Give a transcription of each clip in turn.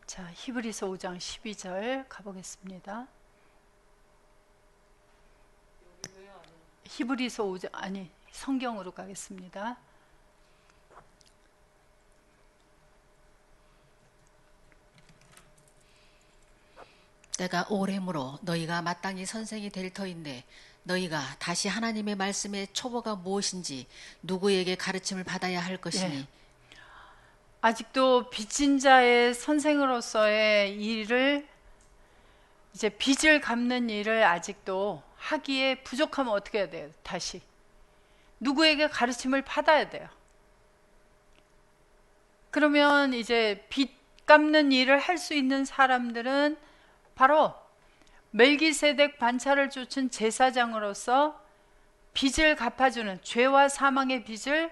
자, 히브리서 5장 12절 가보겠습니다. 히브리서 5장, 아니, 성경으로 가겠습니다. 때가 오래므로 너희가 마땅히 선생이 될 터인데 너희가 다시 하나님의 말씀의 초보가 무엇인지 누구에게 가르침을 받아야 할 것이니. 예. 아직도 빚진 자의 선생으로서의 일을, 이제 빚을 갚는 일을 아직도 하기에 부족하면 어떻게 해야 돼요? 다시 누구에게 가르침을 받아야 돼요. 그러면 이제 빚 갚는 일을 할 수 있는 사람들은 바로 멜기세덱 반차를 쫓은 제사장으로서 빚을 갚아주는, 죄와 사망의 빚을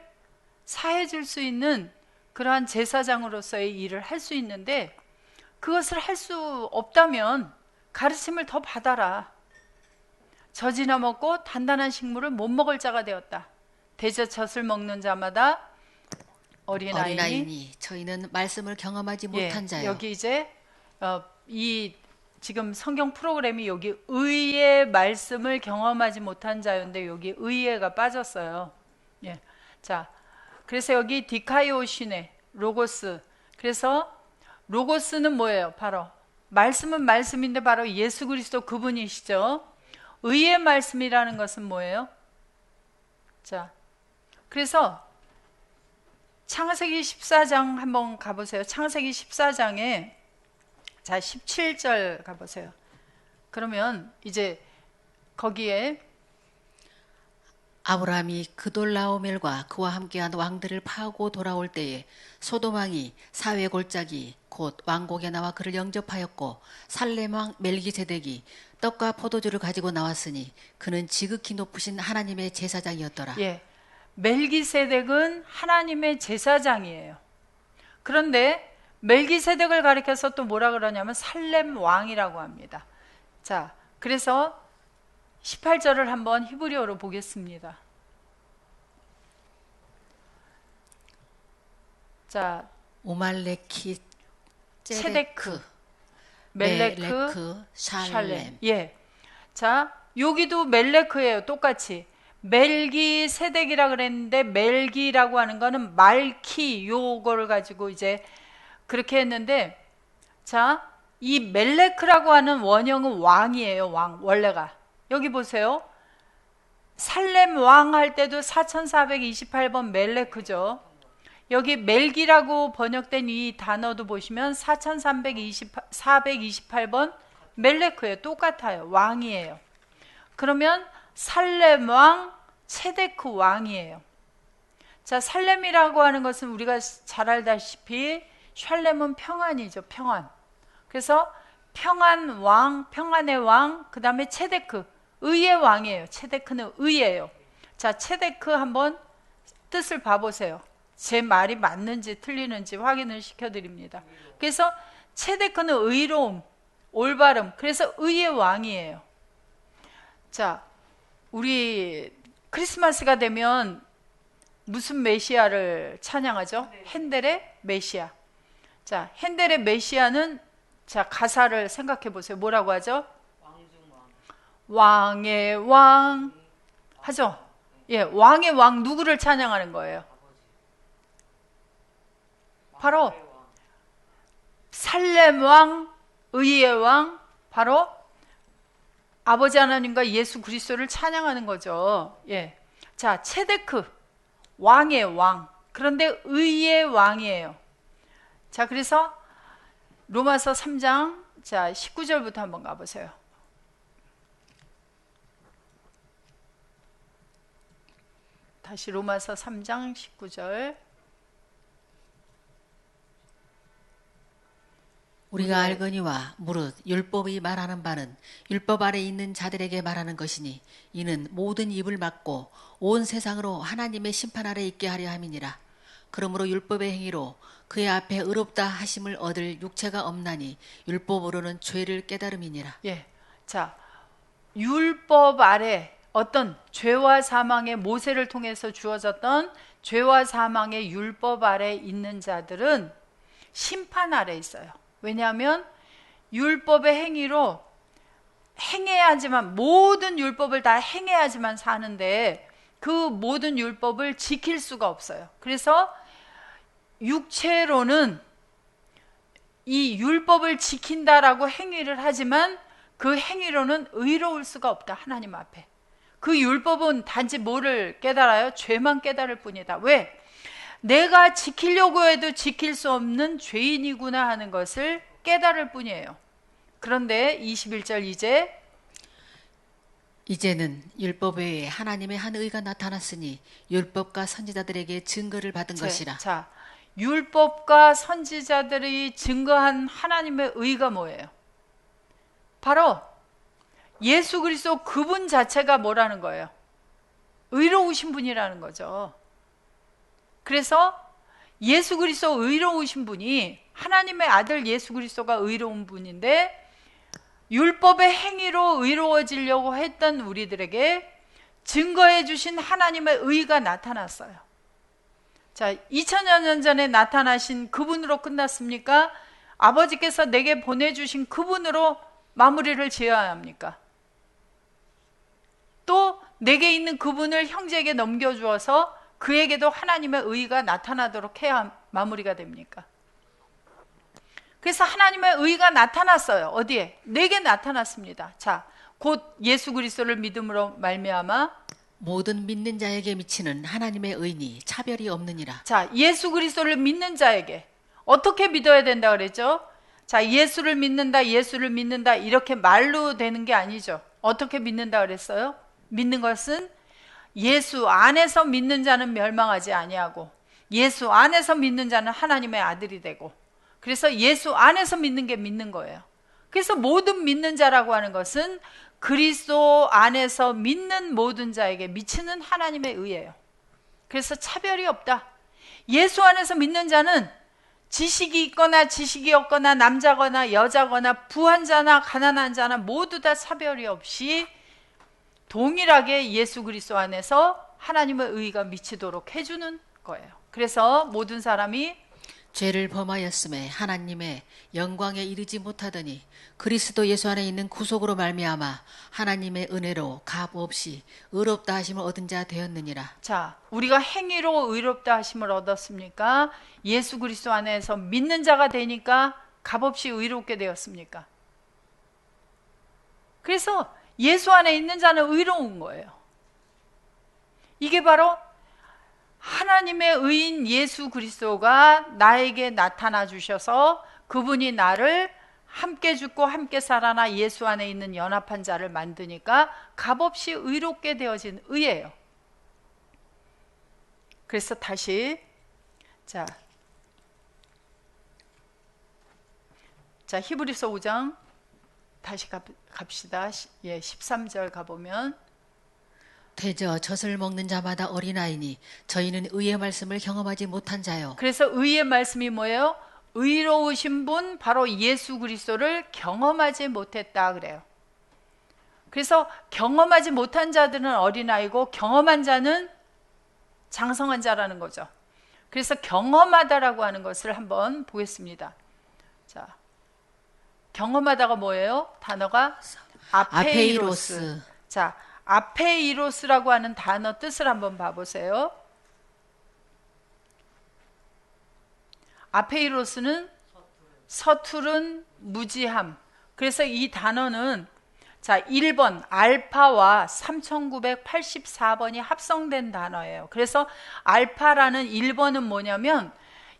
사해줄 수 있는 그러한 제사장으로서의 일을 할 수 있는데, 그것을 할 수 없다면 가르침을 더 받아라. 젖이나 먹고 단단한 식물을 못 먹을 자가 되었다. 대저젖을 먹는 자마다 어린아이니. 저희는 말씀을 경험하지 못한 자요. 여기 이제 이 지금 성경 프로그램이 여기 의의 말씀을 경험하지 못한 자였는데 여기 의의가 빠졌어요. 예. 자, 그래서 여기 디카이오시네, 로고스. 그래서 로고스는 뭐예요? 바로 말씀은 말씀인데 바로 예수 그리스도 그분이시죠. 의의 말씀이라는 것은 뭐예요? 자, 그래서 창세기 14장 한번 가보세요. 창세기 14장에 자 17절 가보세요. 그러면 이제 거기에 아브라함이 그돌라오멜과 그와 함께한 왕들을 파하고 돌아올 때에 소돔왕이 사회 골짜기 곧 왕곡에 나와 그를 영접하였고 살렘 왕 멜기세덱이 떡과 포도주를 가지고 나왔으니 그는 지극히 높으신 하나님의 제사장이었더라. 예, 멜기세덱은 하나님의 제사장이에요. 그런데 멜기세덱을 가리켜서 또 뭐라 그러냐면 살렘 왕이라고 합니다. 자, 그래서 18절을 한번 히브리어로 보겠습니다. 자, 오말레키 체데크, 멜레크, 샬렘. 예. 자, 여기도 멜레크예요. 똑같이. 멜기세덱이라 그랬는데 멜기라고 하는 거는 말키, 요거를 가지고 이제 그렇게 했는데, 자, 이 멜레크라고 하는 원형은 왕이에요. 왕, 원래가. 여기 보세요. 살렘 왕 할 때도 4428번 멜레크죠. 여기 멜기라고 번역된 이 단어도 보시면 428번 멜레크예요. 똑같아요. 왕이에요. 그러면 살렘 왕, 체데크 왕이에요. 자, 살렘이라고 하는 것은 우리가 잘 알다시피 샬렘은 평안이죠. 평안. 그래서 평안 왕, 평안의 왕, 그 다음에 체데크, 의의 왕이에요. 체데크는 의예요. 자, 체데크 한번 뜻을 봐보세요. 제 말이 맞는지 틀리는지 확인을 시켜드립니다. 그래서 체데크는 의로움, 올바름, 그래서 의의 왕이에요. 자, 우리 크리스마스가 되면 무슨 메시아를 찬양하죠? 핸델의 메시아. 자, 핸델의 메시아는, 자, 가사를 생각해 보세요. 뭐라고 하죠? 왕의 왕 하죠? 예, 왕의 왕, 누구를 찬양하는 거예요? 바로 살렘 왕, 의의 왕, 바로 아버지 하나님과 예수 그리스도를 찬양하는 거죠. 예. 자, 체데크, 왕의 왕. 그런데 의의 왕이에요. 자, 그래서 로마서 3장, 자, 19절부터 한번 가보세요. 다시 로마서 3장 19절. 우리가 알거니와 무릇 율법이 말하는 바는 율법 아래 있는 자들에게 말하는 것이니 이는 모든 입을 막고 온 세상으로 하나님의 심판 아래 있게 하려 함이니라. 그러므로 율법의 행위로 그의 앞에 의롭다 하심을 얻을 육체가 없나니 율법으로는 죄를 깨달음이니라. 예. 자, 율법 아래 어떤 죄와 사망의 모세를 통해서 주어졌던 죄와 사망의 율법 아래 있는 자들은 심판 아래 있어요. 왜냐하면 율법의 행위로 행해야지만, 모든 율법을 다 행해야지만 사는데 그 모든 율법을 지킬 수가 없어요. 그래서 육체로는 이 율법을 지킨다라고 행위를 하지만 그 행위로는 의로울 수가 없다, 하나님 앞에. 그 율법은 단지 뭐를 깨달아요? 죄만 깨달을 뿐이다. 왜? 내가 지키려고 해도 지킬 수 없는 죄인이구나 하는 것을 깨달을 뿐이에요. 그런데 21절 이제는 율법 외에 하나님의 한 의가 나타났으니 율법과 선지자들에게 증거를 받은 것이라. 자, 율법과 선지자들이 증거한 하나님의 의가 뭐예요? 바로 예수 그리스도 그분 자체가 뭐라는 거예요? 의로우신 분이라는 거죠. 그래서 예수 그리스도 의로우신 분이, 하나님의 아들 예수 그리스도가 의로운 분인데 율법의 행위로 의로워지려고 했던 우리들에게 증거해 주신 하나님의 의가 나타났어요. 자, 2000여 년 전에 나타나신 그분으로 끝났습니까? 아버지께서 내게 보내주신 그분으로 마무리를 지어야 합니까? 또 내게 있는 그분을 형제에게 넘겨주어서 그에게도 하나님의 의가 나타나도록 해야 마무리가 됩니까? 그래서 하나님의 의가 나타났어요. 어디에? 내게 나타났습니다. 자, 곧 예수 그리스도를 믿음으로 말미암아 모든 믿는 자에게 미치는 하나님의 의니 차별이 없느니라. 자, 예수 그리스도를 믿는 자에게 어떻게 믿어야 된다 그랬죠? 자, 예수를 믿는다, 예수를 믿는다 이렇게 말로 되는 게 아니죠. 어떻게 믿는다 그랬어요? 믿는 것은 예수 안에서 믿는 자는 멸망하지 아니하고 예수 안에서 믿는 자는 하나님의 아들이 되고, 그래서 예수 안에서 믿는 게 믿는 거예요. 그래서 모든 믿는 자라고 하는 것은 그리스도 안에서 믿는 모든 자에게 미치는 하나님의 의예요. 그래서 차별이 없다. 예수 안에서 믿는 자는 지식이 있거나 지식이 없거나 남자거나 여자거나 부한 자나 가난한 자나 모두 다 차별이 없이 동일하게 예수 그리스도 안에서 하나님의 의가 미치도록 해주는 거예요. 그래서 모든 사람이 죄를 범하였음에 하나님의 영광에 이르지 못하더니 그리스도 예수 안에 있는 구속으로 말미암아 하나님의 은혜로 값 없이 의롭다 하심을 얻은 자 되었느니라. 자, 우리가 행위로 의롭다 하심을 얻었습니까? 예수 그리스도 안에서 믿는 자가 되니까 값없이 의롭게 되었습니까? 그래서 예수 안에 있는 자는 의로운 거예요. 이게 바로 하나님의 의인 예수 그리스도가 나에게 나타나 주셔서 그분이 나를 함께 죽고 함께 살아나 예수 안에 있는 연합한 자를 만드니까 값없이 의롭게 되어진 의예요. 그래서 다시 자 히브리서 5장 다시 갑시다. 13절 가보면 대저 젖을 먹는 자마다 어린아이니 저희는 의의 말씀을 경험하지 못한 자요. 그래서 의의 말씀이 뭐예요? 의로우신 분 바로 예수 그리스도를 경험하지 못했다 그래요. 그래서 경험하지 못한 자들은 어린아이고 경험한 자는 장성한 자라는 거죠. 그래서 경험하다라고 하는 것을 한번 보겠습니다. 자, 경험하다가 뭐예요? 단어가 아페이로스. 자, 아페이로스라고 하는 단어 뜻을 한번 봐보세요. 아페이로스는 서투른, 무지함. 그래서 이 단어는 자 1번 알파와 3984번이 합성된 단어예요. 그래서 알파라는 1번은 뭐냐면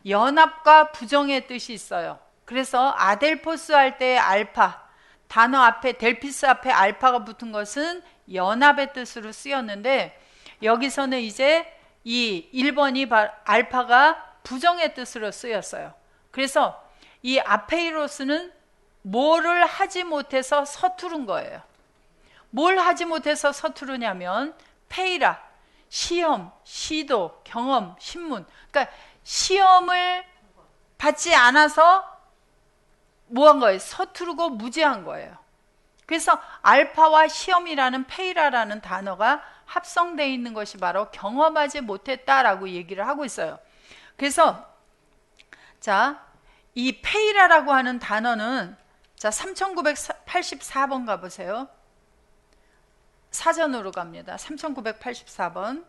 연합과 부정의 뜻이 있어요. 그래서 아델포스 할 때 알파, 단어 앞에 델피스 앞에 알파가 붙은 것은 연합의 뜻으로 쓰였는데 여기서는 이제 이 1번이 알파가 부정의 뜻으로 쓰였어요. 그래서 이 아페이로스는 뭐를 하지 못해서 서투른 거예요. 뭘 하지 못해서 서투르냐면 페이라, 시험, 시도, 경험, 신문. 그러니까 시험을 받지 않아서 뭐한 거예요? 서투르고 무지한 거예요. 그래서 알파와 시험이라는 페이라라는 단어가 합성되어 있는 것이 바로 경험하지 못했다라고 얘기를 하고 있어요. 그래서 자 이 페이라라고 하는 단어는 자 3984번 가보세요. 사전으로 갑니다. 3984번.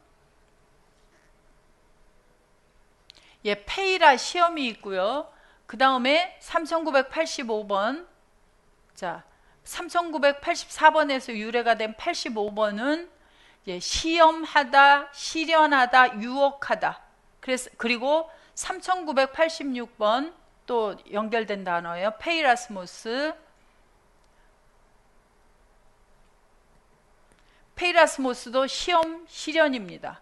예, 페이라 시험이 있고요. 그 다음에 3985번. 자, 3984번에서 유래가 된 85번은 예, 시험하다, 실현하다, 유혹하다. 그리고 3986번 또 연결된 단어예요. 페이라스모스. 페이라스모스도 시험, 실현입니다.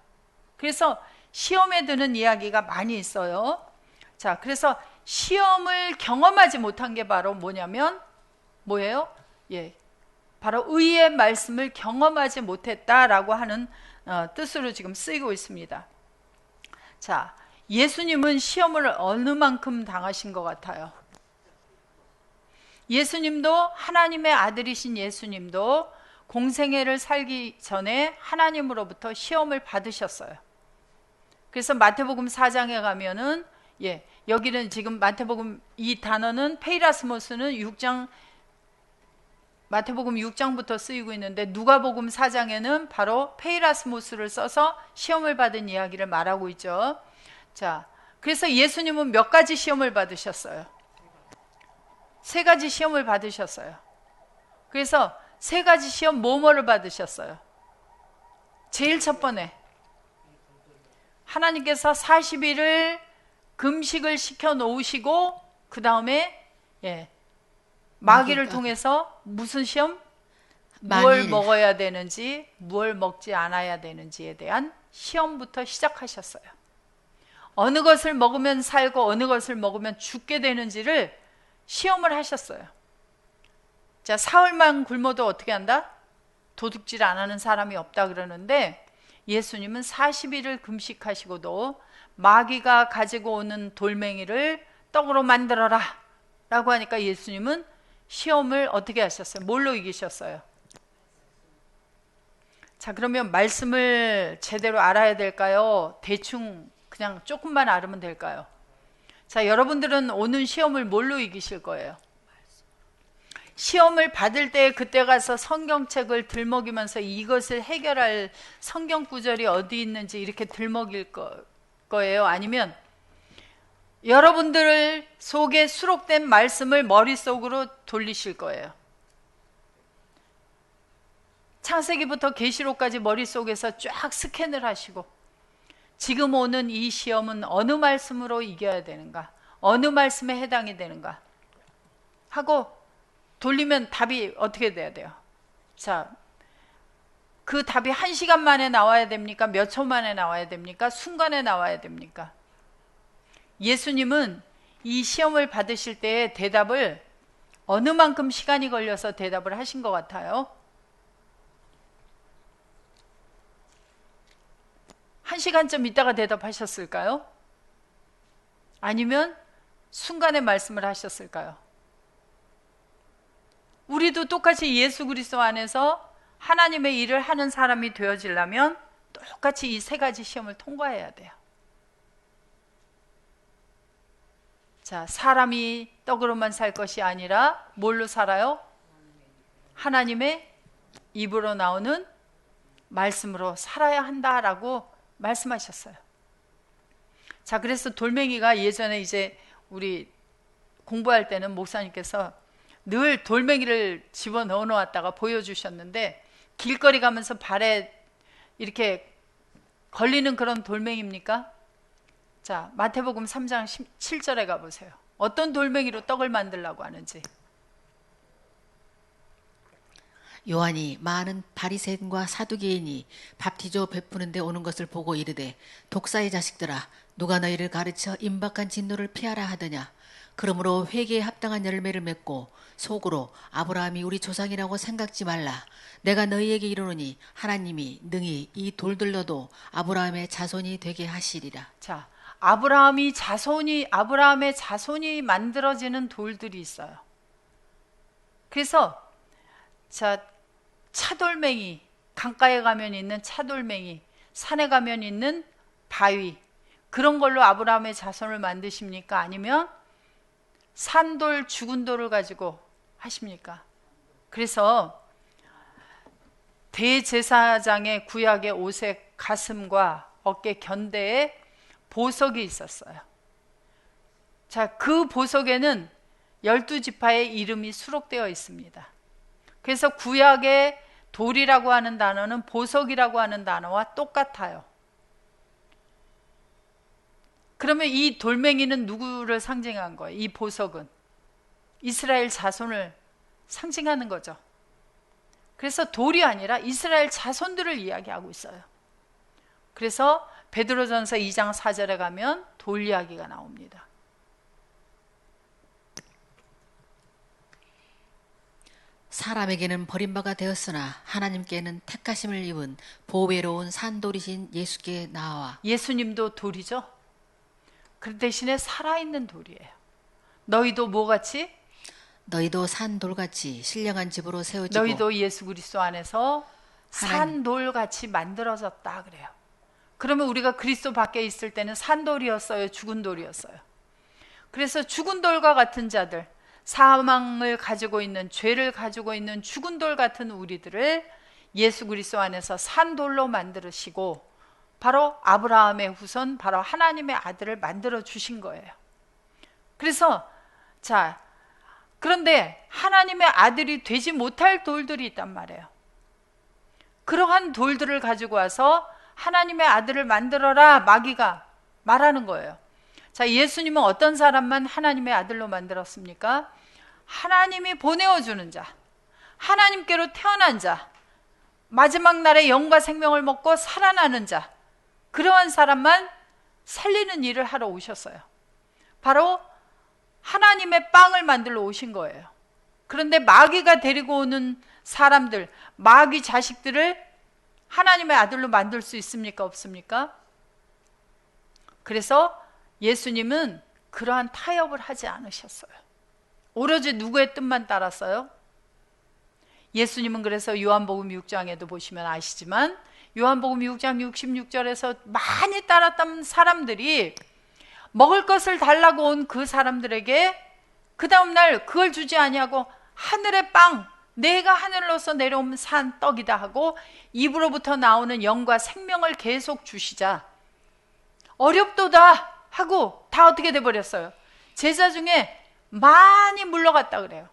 그래서 시험에 드는 이야기가 많이 있어요. 자, 그래서 시험을 경험하지 못한 게 바로 뭐냐면 뭐예요? 예, 바로 의의 말씀을 경험하지 못했다라고 하는 뜻으로 지금 쓰이고 있습니다. 자, 예수님은 시험을 어느 만큼 당하신 것 같아요? 예수님도 하나님의 아들이신 예수님도 공생애를 살기 전에 하나님으로부터 시험을 받으셨어요. 그래서 마태복음 4장에 가면은 예, 여기는 지금 마태복음 이 단어는 페이라스모스는 6장 마태복음 6장부터 쓰이고 있는데 누가복음 4장에는 바로 페이라스모스를 써서 시험을 받은 이야기를 말하고 있죠. 자, 그래서 예수님은 몇 가지 시험을 받으셨어요? 3가지 시험을 받으셨어요. 그래서 3가지 시험 뭐뭐를 받으셨어요? 제일 첫 번에 하나님께서 40일을 금식을 시켜 놓으시고 그 다음에 예, 마귀를 통해서 무슨 시험? 무엇을 먹어야 되는지 무엇을 먹지 않아야 되는지에 대한 시험부터 시작하셨어요. 어느 것을 먹으면 살고 어느 것을 먹으면 죽게 되는지를 시험을 하셨어요. 자, 사흘만 굶어도 어떻게 한다? 도둑질 안 하는 사람이 없다 그러는데 예수님은 40일을 금식하시고도 마귀가 가지고 오는 돌멩이를 떡으로 만들어라 라고 하니까 예수님은 시험을 어떻게 하셨어요? 뭘로 이기셨어요? 자, 그러면 말씀을 제대로 알아야 될까요? 대충 그냥 조금만 알으면 될까요? 자, 여러분들은 오는 시험을 뭘로 이기실 거예요? 시험을 받을 때 그때 가서 성경책을 들먹이면서 이것을 해결할 성경 구절이 어디 있는지 이렇게 들먹일 거예요? 아니면 여러분들 속에 수록된 말씀을 머릿속으로 돌리실 거예요? 창세기부터 계시록까지 머릿속에서 쫙 스캔을 하시고 지금 오는 이 시험은 어느 말씀으로 이겨야 되는가? 어느 말씀에 해당이 되는가? 하고 돌리면 답이 어떻게 돼야 돼요? 자, 그 답이 1시간 만에 나와야 됩니까? 몇 초 만에 나와야 됩니까? 순간에 나와야 됩니까? 예수님은 이 시험을 받으실 때의 대답을 어느 만큼 시간이 걸려서 대답을 하신 것 같아요? 1시간쯤 있다가 대답하셨을까요? 아니면 순간에 말씀을 하셨을까요? 우리도 똑같이 예수 그리스도 안에서 하나님의 일을 하는 사람이 되어지려면 똑같이 이 3가지 시험을 통과해야 돼요. 자, 사람이 떡으로만 살 것이 아니라 뭘로 살아요? 하나님의 입으로 나오는 말씀으로 살아야 한다라고 말씀하셨어요. 자, 그래서 돌멩이가 예전에 이제 우리 공부할 때는 목사님께서 늘 돌멩이를 집어넣어 놓았다가 보여주셨는데 길거리 가면서 발에 이렇게 걸리는 그런 돌멩이입니까? 자, 마태복음 3장 7절에 가보세요. 어떤 돌멩이로 떡을 만들려고 하는지. 요한이 많은 바리새인과 사두개인이 밥티저 베푸는 데 오는 것을 보고 이르되 독사의 자식들아 누가 너희를 가르쳐 임박한 진노를 피하라 하더냐. 그러므로 회개에 합당한 열매를 맺고 속으로 아브라함이 우리 조상이라고 생각지 말라. 내가 너희에게 이르노니 하나님이 능히 이 돌들로도 아브라함의 자손이 되게 하시리라. 자, 아브라함의 자손이 만들어지는 돌들이 있어요. 그래서 자, 차돌멩이, 강가에 가면 있는 차돌멩이, 산에 가면 있는 바위, 그런 걸로 아브라함의 자손을 만드십니까? 아니면 산돌 죽은 돌을 가지고 하십니까? 그래서 대제사장의 구약의 옷의 가슴과 어깨 견대에 보석이 있었어요. 자, 그 보석에는 12지파의 이름이 수록되어 있습니다. 그래서 구약의 돌이라고 하는 단어는 보석이라고 하는 단어와 똑같아요. 그러면 이 돌멩이는 누구를 상징한 거예요? 이 보석은 이스라엘 자손을 상징하는 거죠. 그래서 돌이 아니라 이스라엘 자손들을 이야기하고 있어요. 그래서 베드로전서 2장 4절에 가면 돌 이야기가 나옵니다. 사람에게는 버림바가 되었으나 하나님께는 택하심을 입은 보배로운 산돌이신 예수께 나와. 예수님도 돌이죠. 그 대신에 살아있는 돌이에요. 너희도 뭐같이? 너희도 산돌같이 신령한 집으로 세워지고 너희도 예수 그리스도 안에서 산돌같이 만들어졌다 그래요. 그러면 우리가 그리스도 밖에 있을 때는 산돌이었어요? 죽은 돌이었어요? 그래서 죽은 돌과 같은 자들, 사망을 가지고 있는, 죄를 가지고 있는 죽은 돌 같은 우리들을 예수 그리스도 안에서 산돌로 만들으시고 바로 아브라함의 후손, 바로 하나님의 아들을 만들어 주신 거예요. 그래서 자, 그런데 하나님의 아들이 되지 못할 돌들이 있단 말이에요. 그러한 돌들을 가지고 와서 하나님의 아들을 만들어라 마귀가 말하는 거예요. 자, 예수님은 어떤 사람만 하나님의 아들로 만들었습니까? 하나님이 보내어주는 자, 하나님께로 태어난 자, 마지막 날에 영과 생명을 먹고 살아나는 자, 그러한 사람만 살리는 일을 하러 오셨어요. 바로 하나님의 빵을 만들러 오신 거예요. 그런데 마귀가 데리고 오는 사람들, 마귀 자식들을 하나님의 아들로 만들 수 있습니까? 없습니까? 그래서 예수님은 그러한 타협을 하지 않으셨어요. 오로지 누구의 뜻만 따랐어요? 예수님은 그래서 요한복음 6장에도 보시면 아시지만 요한복음 6장 66절에서 많이 따랐던 사람들이 먹을 것을 달라고 온 그 사람들에게 그 다음날 그걸 주지 아니하고 하늘의 빵, 내가 하늘로서 내려온 산 떡이다 하고 입으로부터 나오는 영과 생명을 계속 주시자 어렵도다 하고 다 어떻게 돼버렸어요? 제자 중에 많이 물러갔다 그래요.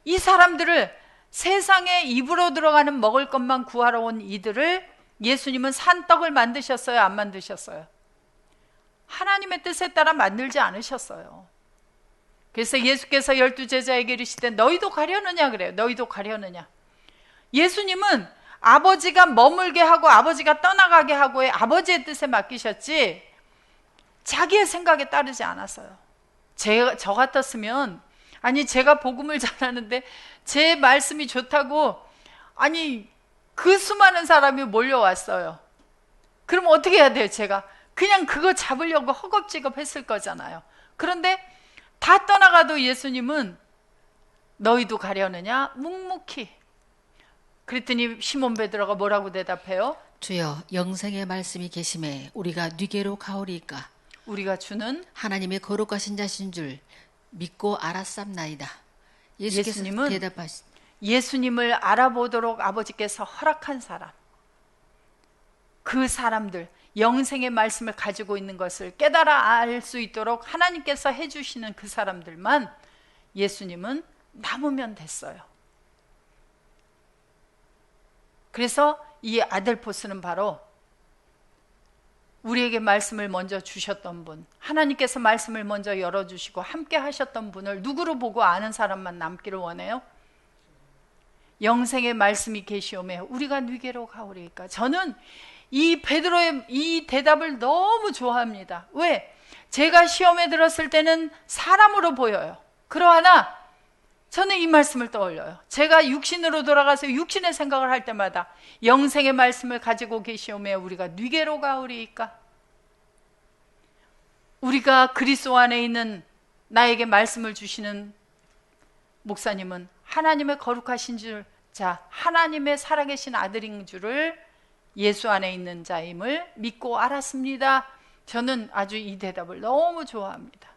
이 사람들을 세상에 입으로 들어가는 먹을 것만 구하러 온 이들을 예수님은 산떡을 만드셨어요? 안 만드셨어요? 하나님의 뜻에 따라 만들지 않으셨어요. 그래서 예수께서 12제자에게 이르시되 너희도 가려느냐 그래요. 너희도 가려느냐. 예수님은 아버지가 머물게 하고 아버지가 떠나가게 하고의 아버지의 뜻에 맡기셨지 자기의 생각에 따르지 않았어요. 저 같았으면 아니 제가 복음을 전하는데 제 말씀이 좋다고 아니 그 수많은 사람이 몰려왔어요. 그럼 어떻게 해야 돼요? 제가 그냥 그거 잡으려고 허겁지겁 했을 거잖아요. 그런데 다 떠나가도 예수님은 너희도 가려느냐? 묵묵히. 그랬더니 시몬 베드로가 뭐라고 대답해요? 주여 영생의 말씀이 계심에 우리가 뉘게로 가오리이까. 우리가 주는 하나님의 거룩하신 자신 줄 믿고 알았삼나이다. 예수께서 예수님은 대답하신 예수님을 알아보도록 아버지께서 허락한 사람, 그 사람들 영생의 말씀을 가지고 있는 것을 깨달아 알 수 있도록 하나님께서 해주시는 그 사람들만 예수님은 남으면 됐어요. 그래서 이 아델포스는 바로 우리에게 말씀을 먼저 주셨던 분, 하나님께서 말씀을 먼저 열어주시고 함께 하셨던 분을 누구로 보고 아는 사람만 남기를 원해요? 영생의 말씀이 계시오매 우리가 뉘게로 가오리이까. 저는 이 베드로의 이 대답을 너무 좋아합니다. 왜? 제가 시험에 들었을 때는 사람으로 보여요. 그러나 저는 이 말씀을 떠올려요. 제가 육신으로 돌아가서 육신의 생각을 할 때마다 영생의 말씀을 가지고 계시오매 우리가 뉘게로 가오리이까. 우리가 그리스도 안에 있는 나에게 말씀을 주시는 목사님은 하나님의 거룩하신 줄, 자, 하나님의 살아계신 아들인 줄을 예수 안에 있는 자임을 믿고 알았습니다. 저는 아주 이 대답을 너무 좋아합니다.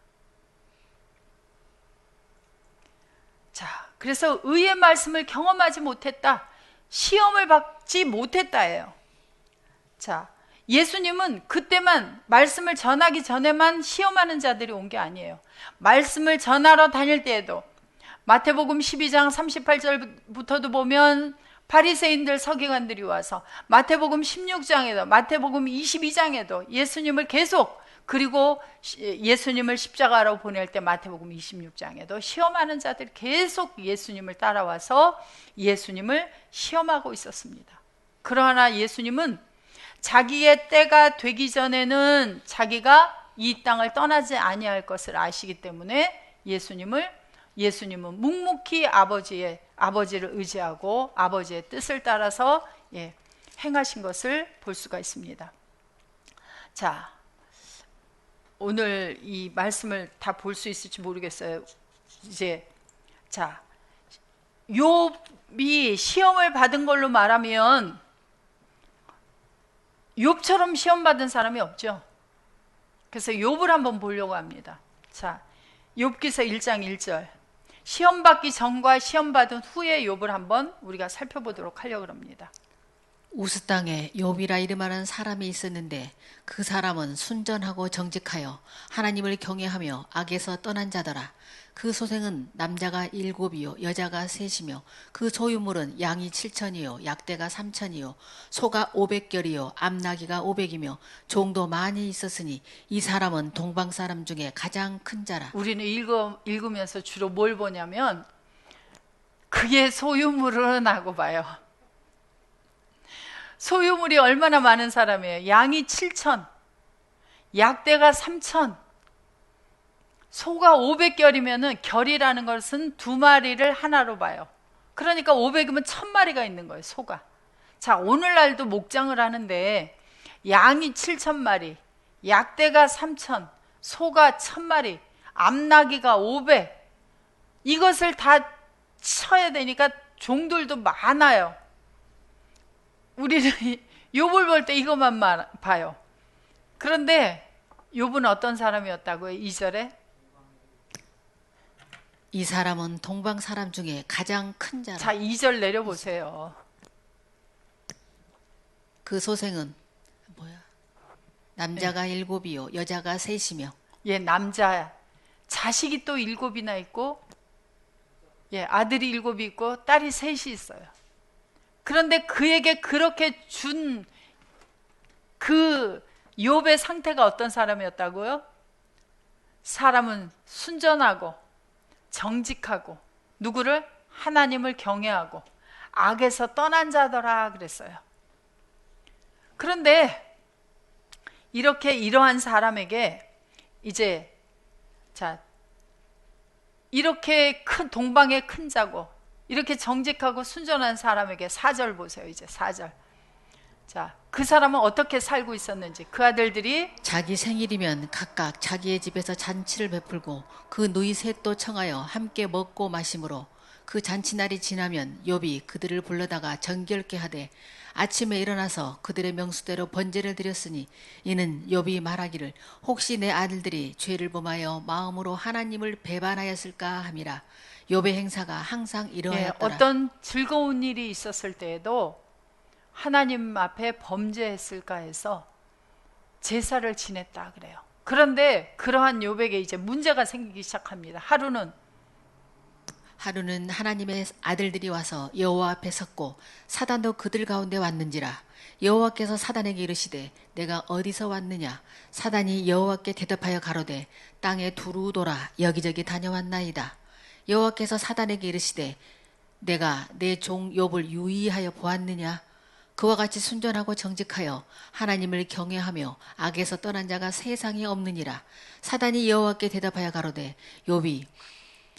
자, 그래서 의의 말씀을 경험하지 못했다. 시험을 받지 못했다예요. 자, 예수님은 그때만 말씀을 전하기 전에만 시험하는 자들이 온 게 아니에요. 말씀을 전하러 다닐 때에도 마태복음 12장 38절부터도 보면 바리새인들 서기관들이 와서 마태복음 16장에도 마태복음 22장에도 예수님을 계속, 그리고 예수님을 십자가로 보낼 때 마태복음 26장에도 시험하는 자들이 계속 예수님을 따라와서 예수님을 시험하고 있었습니다. 그러나 예수님은 자기의 때가 되기 전에는 자기가 이 땅을 떠나지 아니할 것을 아시기 때문에 예수님은 묵묵히 아버지를 의지하고 아버지의 뜻을 따라서 행하신 것을 볼 수가 있습니다. 자, 오늘 이 말씀을 다 볼 수 있을지 모르겠어요. 자, 욥이 시험을 받은 걸로 말하면 욥처럼 시험 받은 사람이 없죠. 그래서 욥을 한번 보려고 합니다. 자, 욥기서 1장 1절. 시험 받기 전과 시험 받은 후의 욥을 한번 우리가 살펴보도록 하려고 합니다. 우스 땅에 욥이라 이름하는 사람이 있었는데 그 사람은 순전하고 정직하여 하나님을 경외하며 악에서 떠난 자더라. 그 소생은 남자가 7이요 여자가 3이며 그 소유물은 양이 7천이요 약대가 3천이요 소가 500결이요 암나기가 500이며 종도 많이 있었으니 이 사람은 동방 사람 중에 가장 큰 자라. 우리는 읽으면서 주로 뭘 보냐면 그의 소유물은 하고 봐요. 소유물이 얼마나 많은 사람이에요. 양이 7천, 약대가 3천, 소가 500결이면은 결이라는 것은 2마리를 하나로 봐요. 그러니까 500이면 1000마리가 있는 거예요, 소가. 자, 오늘날도 목장을 하는데 양이 7,000마리, 약대가 3천, 소가 1000마리, 암나기가 500. 이것을 다 쳐야 되니까 종들도 많아요. 우리는 욥을 볼 때 이것만 봐요. 그런데 욥은 어떤 사람이었다고요? 2절에 이 사람은 동방 사람 중에 가장 큰 자라. 자, 2절 내려보세요. 그 소생은 남자가 7이요 여자가 3이며 남자 자식이 또 7이나 있고 아들이 7이 있고 딸이 3이 있어요. 그런데 그에게 그렇게 준 그 욥의 상태가 어떤 사람이었다고요? 사람은 순전하고 정직하고 누구를? 하나님을 경외하고 악에서 떠난 자더라 그랬어요. 그런데 이러한 사람에게 이렇게 큰 동방의 큰 자고 이렇게 정직하고 순전한 사람에게 4절 보세요. 이제 4절. 자, 그 사람은 어떻게 살고 있었는지. 그 아들들이 자기 생일이면 각각 자기의 집에서 잔치를 베풀고 그 누이 셋도 청하여 함께 먹고 마심으로 그 잔치날이 지나면 욥이 그들을 불러다가 정결케 하되 아침에 일어나서 그들의 명수대로 번제를 드렸으니 이는 욥이 말하기를 혹시 내 아들들이 죄를 범하여 마음으로 하나님을 배반하였을까 함이라. 욥의 행사가 항상 이러하였더라. 어떤 즐거운 일이 있었을 때에도 하나님 앞에 범죄했을까 해서 제사를 지냈다 그래요. 그런데 그러한 욥에게 이제 문제가 생기기 시작합니다. 하루는 하나님의 아들들이 와서 여호와 앞에 섰고 사단도 그들 가운데 왔는지라. 여호와께서 사단에게 이르시되 내가 어디서 왔느냐. 사단이 여호와께 대답하여 가로되 땅에 두루 돌아 여기저기 다녀왔나이다. 여호와께서 사단에게 이르시되 내가 내 종 욥을 유의하여 보았느냐. 그와 같이 순전하고 정직하여 하나님을 경외하며 악에서 떠난 자가 세상에 없느니라. 사단이 여호와께 대답하여 가로되 욥이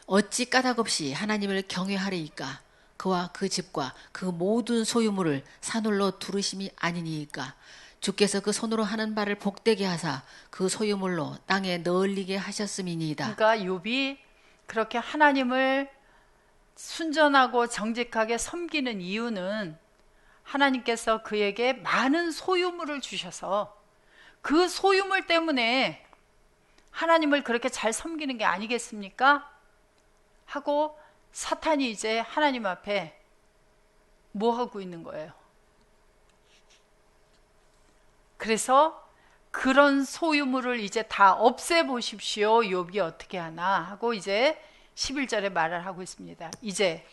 어찌 까닭없이 하나님을 경외하리이까. 그와 그 집과 그 모든 소유물을 산울로 두르심이 아니니이까. 주께서 그 손으로 하는 바를 복되게 하사 그 소유물로 땅에 널리게 하셨음이니이다. 그러니까 욥이 그렇게 하나님을 순전하고 정직하게 섬기는 이유는 하나님께서 그에게 많은 소유물을 주셔서 그 소유물 때문에 하나님을 그렇게 잘 섬기는 게 아니겠습니까? 하고 사탄이 이제 하나님 앞에 뭐 하고 있는 거예요? 그래서 그런 소유물을 이제 다 없애보십시오. 욥이 어떻게 하나 하고 이제 11절에 말을 하고 있습니다. 이제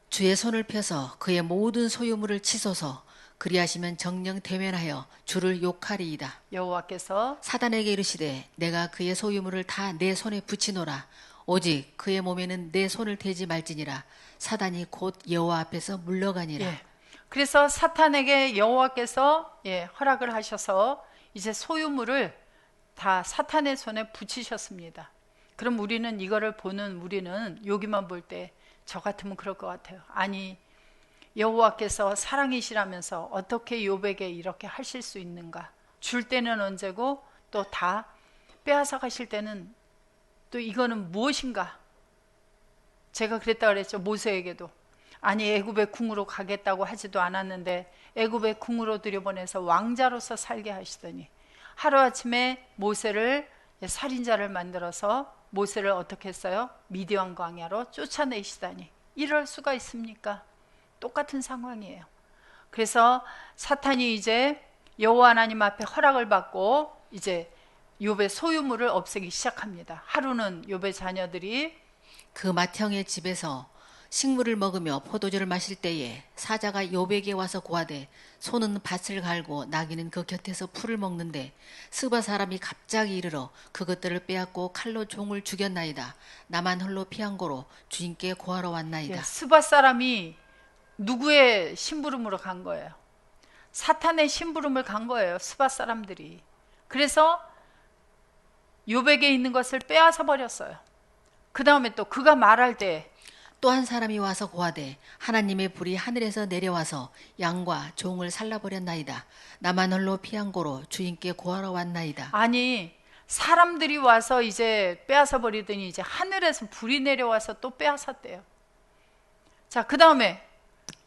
주의 손을 펴서 그의 모든 소유물을 치소서. 그리하시면 정령 대면하여 주를 욕하리이다. 여호와께서 사단에게 이르시되 내가 그의 소유물을 다 내 손에 붙이노라. 오직 그의 몸에는 내 손을 대지 말지니라. 사단이 곧 여호와 앞에서 물러가니라. 예. 그래서 사탄에게 여호와께서 허락을 하셔서 이제 소유물을 다 사탄의 손에 붙이셨습니다. 그럼 우리는 이거를 보는 우리는 여기만 볼 때 저 같으면 그럴 것 같아요. 아니 여호와께서 사랑이시라면서 어떻게 욥에게 이렇게 하실 수 있는가? 줄 때는 언제고 또 다 빼앗아 가실 때는 또 이거는 무엇인가? 제가 그랬다 그랬죠. 모세에게도. 아니 애굽의 궁으로 가겠다고 하지도 않았는데 애굽의 궁으로 들여보내서 왕자로서 살게 하시더니 하루아침에 모세를 살인자를 만들어서 모세를 어떻게 했어요? 미디안 광야로 쫓아내시다니 이럴 수가 있습니까? 똑같은 상황이에요. 그래서 사탄이 이제 여호와 하나님 앞에 허락을 받고 이제 욥의 소유물을 없애기 시작합니다. 하루는 욥의 자녀들이 그 맏형의 집에서 식물을 먹으며 포도주를 마실 때에 사자가 욥에게 와서 고하되 소는 밭을 갈고 나귀는 그 곁에서 풀을 먹는데 스바 사람이 갑자기 이르러 그것들을 빼앗고 칼로 종을 죽였나이다. 나만 홀로 피한 고로 주인께 고하러 왔나이다. 스바 사람이 누구의 심부름으로 간 거예요? 사탄의 심부름을 간 거예요. 스바 사람들이. 그래서 욥에게 있는 것을 빼앗아 버렸어요. 그 다음에 또 그가 말할 때 또 한 사람이 와서 고하되 하나님의 불이 하늘에서 내려와서 양과 종을 살라버렸나이다. 나만 홀로 피한 고로 주인께 고하러 왔나이다. 아니 사람들이 와서 이제 빼앗아 버리더니 이제 하늘에서 불이 내려와서 또 빼앗았대요. 자, 그 다음에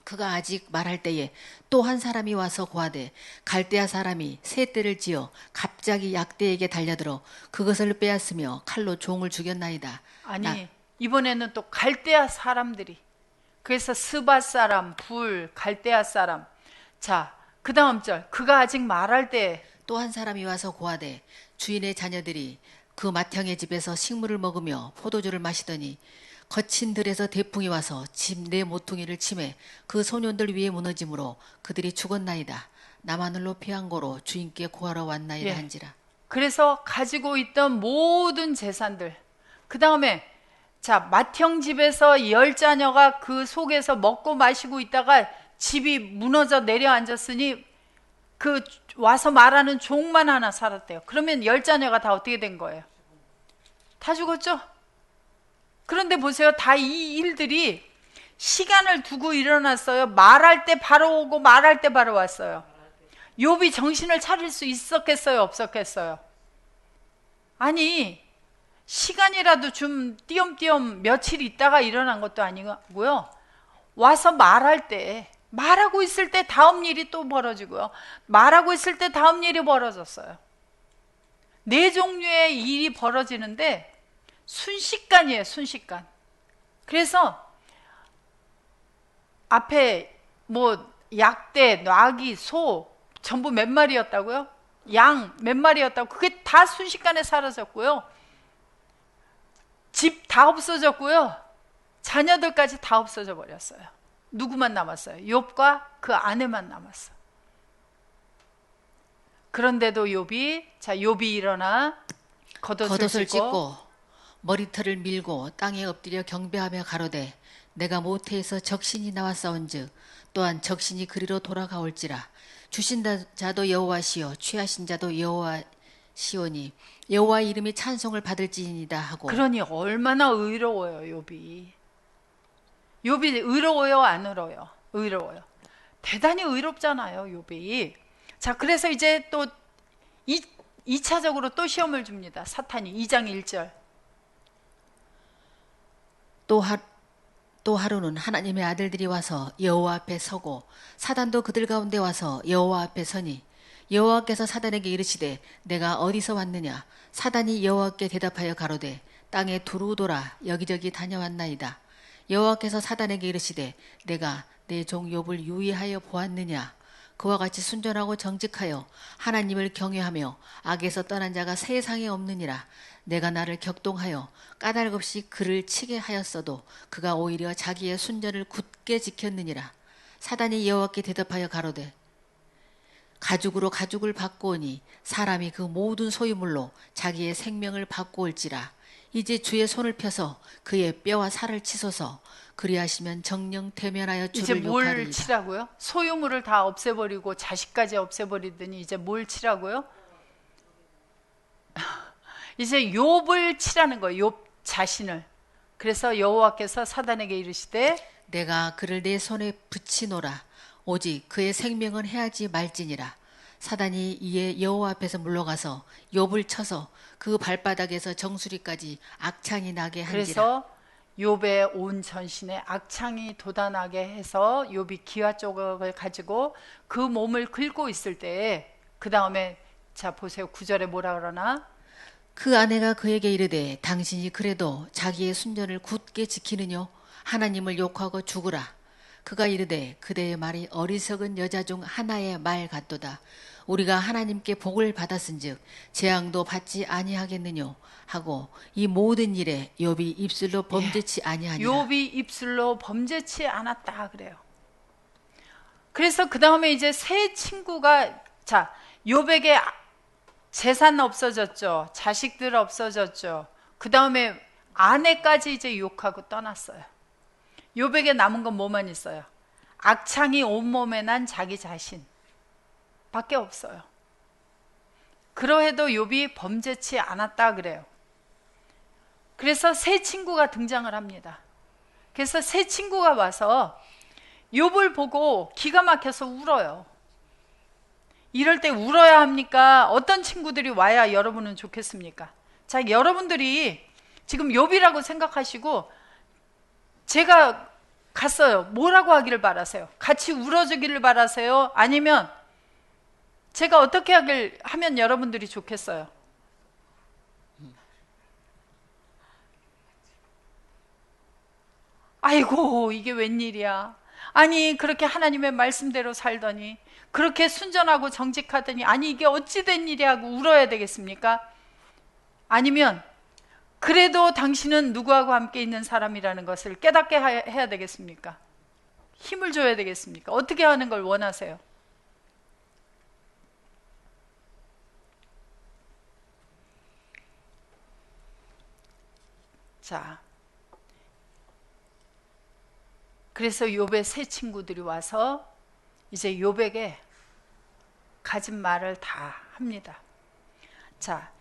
그가 아직 말할 때에 또 한 사람이 와서 고하되 갈대아 사람이 새 떼를 지어 갑자기 약대에게 달려들어 그것을 빼앗으며 칼로 종을 죽였나이다. 아니 이번에는 또 갈대아 사람들이 그래서 스바 사람, 불, 갈대아 사람. 자, 그 다음 절 그가 아직 말할 때 또 한 사람이 와서 고하되 주인의 자녀들이 그 맏형의 집에서 식물을 먹으며 포도주를 마시더니 거친 들에서 대풍이 와서 집 내 모퉁이를 치매 그 소년들 위에 무너짐으로 그들이 죽었나이다. 나만 홀로 피한 고로 주인께 고하러 왔나이다 한지라. 그래서 가지고 있던 모든 재산들 그 다음에 자 맏형 집에서 10자녀가 그 속에서 먹고 마시고 있다가 집이 무너져 내려앉았으니 그 와서 말하는 종만 하나 살았대요. 그러면 10자녀가 다 어떻게 된 거예요? 다 죽었죠? 그런데 보세요. 다 이 일들이 시간을 두고 일어났어요. 말할 때 바로 오고 말할 때 바로 왔어요. 욥이 정신을 차릴 수 있었겠어요? 없었겠어요? 아니 시간이라도 좀 띄엄띄엄 며칠 있다가 일어난 것도 아니고요. 와서 말할 때 말하고 있을 때 다음 일이 또 벌어지고요. 말하고 있을 때 다음 일이 벌어졌어요. 네 종류의 일이 벌어지는데 순식간이에요. 순식간. 그래서 앞에 뭐 약대, 나귀, 소 전부 몇 마리였다고요? 양 몇 마리였다고. 그게 다 순식간에 사라졌고요. 집 다 없어졌고요. 자녀들까지 다 없어져 버렸어요. 누구만 남았어요? 욥과 그 아내만 남았어. 그런데도 욥이 일어나 겉옷을 찢고 머리털을 밀고 땅에 엎드려 경배하며 가로되 내가 모태에서 적신이 나왔사온즉 또한 적신이 그리로 돌아가올지라. 주신 자도 여호와시요 취하신 자도 여호와시오니 여호와의 이름이 찬송을 받을지니이다 하고. 그러니 얼마나 의로워요. 욥이 의로워요? 안 의로워요? 의로워요. 대단히 의롭잖아요. 욥이. 자, 그래서 이제 또 2차적으로 또 시험을 줍니다. 사탄이 2장 1절. 또 하루는 하나님의 아들들이 와서 여호와 앞에 서고 사단도 그들 가운데 와서 여호와 앞에 서니 여호와께서 사단에게 이르시되 내가 어디서 왔느냐. 사단이 여호와께 대답하여 가로되 땅에 두루 돌아 여기저기 다녀왔나이다. 여호와께서 사단에게 이르시되 내가 내 종 욥을 유의하여 보았느냐. 그와 같이 순전하고 정직하여 하나님을 경외하며 악에서 떠난 자가 세상에 없느니라. 내가 나를 격동하여 까닭없이 그를 치게 하였어도 그가 오히려 자기의 순전을 굳게 지켰느니라. 사단이 여호와께 대답하여 가로되 가죽으로 가죽을 바꾸오니 사람이 그 모든 소유물로 자기의 생명을 바꾸올지라. 이제 주의 손을 펴서 그의 뼈와 살을 치소서. 그리하시면 정령 대면하여 이제 주를 뭘 욕하리이다. 치라고요? 소유물을 다 없애버리고 자식까지 없애버리더니 이제 뭘 치라고요? 이제 욥을 치라는 거예요. 욥 자신을. 그래서 여호와께서 사단에게 이르시되 내가 그를 내 손에 붙이노라. 오직 그의 생명은 해하지 말지니라. 사단이 이에 여호와 앞에서 물러가서 욥을 쳐서 그 발바닥에서 정수리까지 악창이 나게 한지라. 그래서 욥의 온 전신에 악창이 돋아나게 해서 욥이 기와 조각을 가지고 그 몸을 긁고 있을 때에 그 다음에 자 보세요. 9절에 뭐라 그러나 그 아내가 그에게 이르되 당신이 그래도 자기의 순전을 굳게 지키느뇨. 하나님을 욕하고 죽으라. 그가 이르되 그대의 말이 어리석은 여자 중 하나의 말 같도다. 우리가 하나님께 복을 받았은즉 재앙도 받지 아니하겠느뇨 하고 이 모든 일에 욥이 입술로 범죄치 아니하니라. 욥이 입술로 범죄치 않았다 그래요. 그래서 그 다음에 이제 세 친구가 자 욥에게 재산 없어졌죠. 자식들 없어졌죠. 그 다음에 아내까지 이제 욕하고 떠났어요. 욥에게 남은 건 뭐만 있어요? 악창이 온몸에 난 자기 자신 밖에 없어요. 그러해도 욥이 범죄치 않았다 그래요. 그래서 세 친구가 등장을 합니다. 그래서 세 친구가 와서 욥을 보고 기가 막혀서 울어요. 이럴 때 울어야 합니까? 어떤 친구들이 와야 여러분은 좋겠습니까? 자, 여러분들이 지금 욥이라고 생각하시고 제가 갔어요. 뭐라고 하기를 바라세요? 같이 울어주기를 바라세요? 아니면 제가 어떻게 하면 여러분들이 좋겠어요? 아이고 이게 웬일이야. 아니 그렇게 하나님의 말씀대로 살더니 그렇게 순전하고 정직하더니 아니 이게 어찌 된 일이야 하고 울어야 되겠습니까? 아니면 그래도 당신은 누구하고 함께 있는 사람이라는 것을 깨닫게 해야 되겠습니까? 힘을 줘야 되겠습니까? 어떻게 하는 걸 원하세요? 자, 그래서 욥의 세 친구들이 와서 이제 욥에게 가진 말을 다 합니다. 자,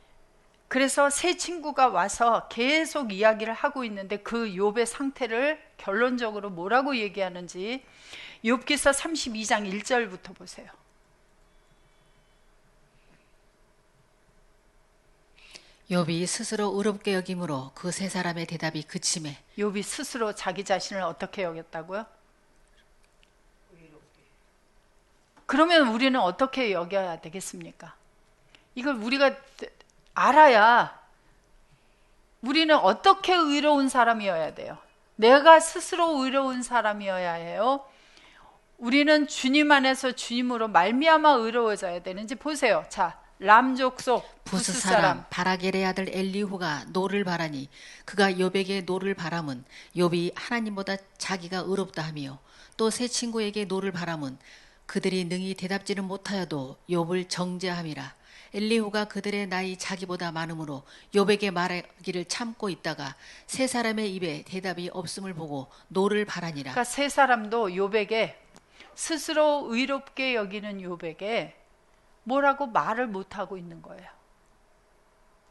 그래서 세 친구가 와서 계속 이야기를 하고 있는데 그 욥의 상태를 결론적으로 뭐라고 얘기하는지 욥기서 32장 1절부터 보세요. 욥이 스스로 의롭게 여김으로 그 세 사람의 대답이 그침에 욥이 스스로 자기 자신을 어떻게 여겼다고요? 그러면 우리는 어떻게 여겨야 되겠습니까? 이걸 우리가 알아야 우리는 어떻게 의로운 사람이어야 돼요? 내가 스스로 의로운 사람이어야 해요. 우리는 주님 안에서 주님으로 말미암아 의로워져야 되는지 보세요. 자, 람 족속 부스 사람 바라겔의 아들 엘리후가 노를 바라니 그가 욥에게 노를 바람은 욥이 하나님보다 자기가 의롭다 하며 또 세 친구에게 노를 바람은 그들이 능히 대답지는 못하여도 욥을 정죄함이라. 엘리후가 그들의 나이 자기보다 많으므로 욥에게 말하기를 참고 있다가 세 사람의 입에 대답이 없음을 보고 노를 바라니라. 그러니까 세 사람도 욥에게 스스로 의롭게 여기는 욥에게 뭐라고 말을 못하고 있는 거예요.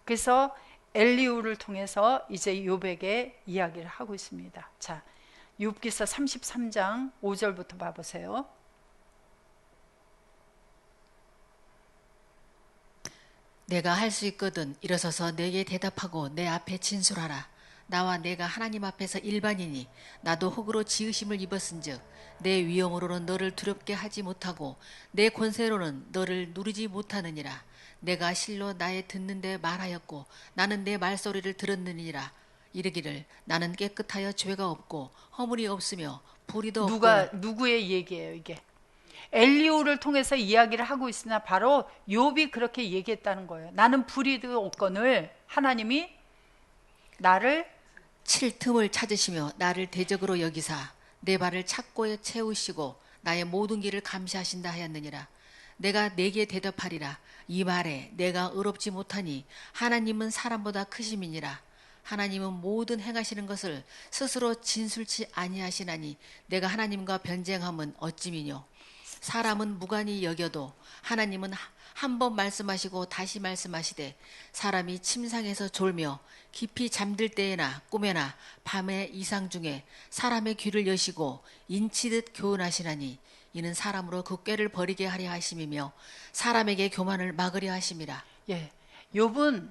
그래서 엘리후를 통해서 이제 욥에게 이야기를 하고 있습니다. 자, 욥기서 33장 5절부터 봐보세요. 내가 할 수 있거든 일어서서 내게 대답하고 내 앞에 진술하라. 나와 내가 하나님 앞에서 일반이니 나도 흙으로 지으심을 입었은즉 내 위엄으로는 너를 두렵게 하지 못하고 내 권세로는 너를 누르지 못하느니라. 내가 실로 나의 듣는데 말하였고 나는 내 말소리를 들었느니라. 이르기를 나는 깨끗하여 죄가 없고 허물이 없으며 불의도 없고. 누구의 얘기예요 이게? 엘리후를 통해서 이야기를 하고 있으나 바로 욥이 그렇게 얘기했다는 거예요. 나는 불의도 없거늘 하나님이 나를 칠 틈을 찾으시며 나를 대적으로 여기사 내 발을 착고에 채우시고 나의 모든 길을 감시하신다 하였느니라. 내가 내게 대답하리라. 이 말에 내가 의롭지 못하니 하나님은 사람보다 크심이니라. 하나님은 모든 행하시는 것을 스스로 진술치 아니하시나니 내가 하나님과 변쟁함은 어찌미뇨. 사람은 무관히 여겨도 하나님은 한 번 말씀하시고 다시 말씀하시되 사람이 침상에서 졸며 깊이 잠들 때에나 꿈에나 밤의 이상 중에 사람의 귀를 여시고 인치듯 교훈하시나니 이는 사람으로 그 꾀를 버리게 하려 하심이며 사람에게 교만을 막으려 하심이라. 예, 욥은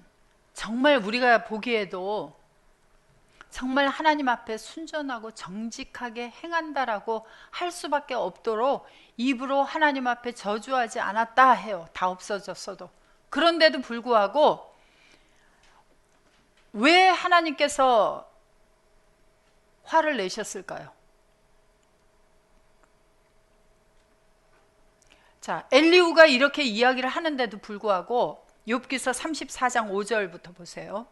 정말 우리가 보기에도 정말 하나님 앞에 순전하고 정직하게 행한다라고 할 수밖에 없도록 입으로 하나님 앞에 저주하지 않았다 해요. 다 없어졌어도. 그런데도 불구하고 왜 하나님께서 화를 내셨을까요? 자, 엘리후가 이렇게 이야기를 하는데도 불구하고 욥기서 34장 5절부터 보세요.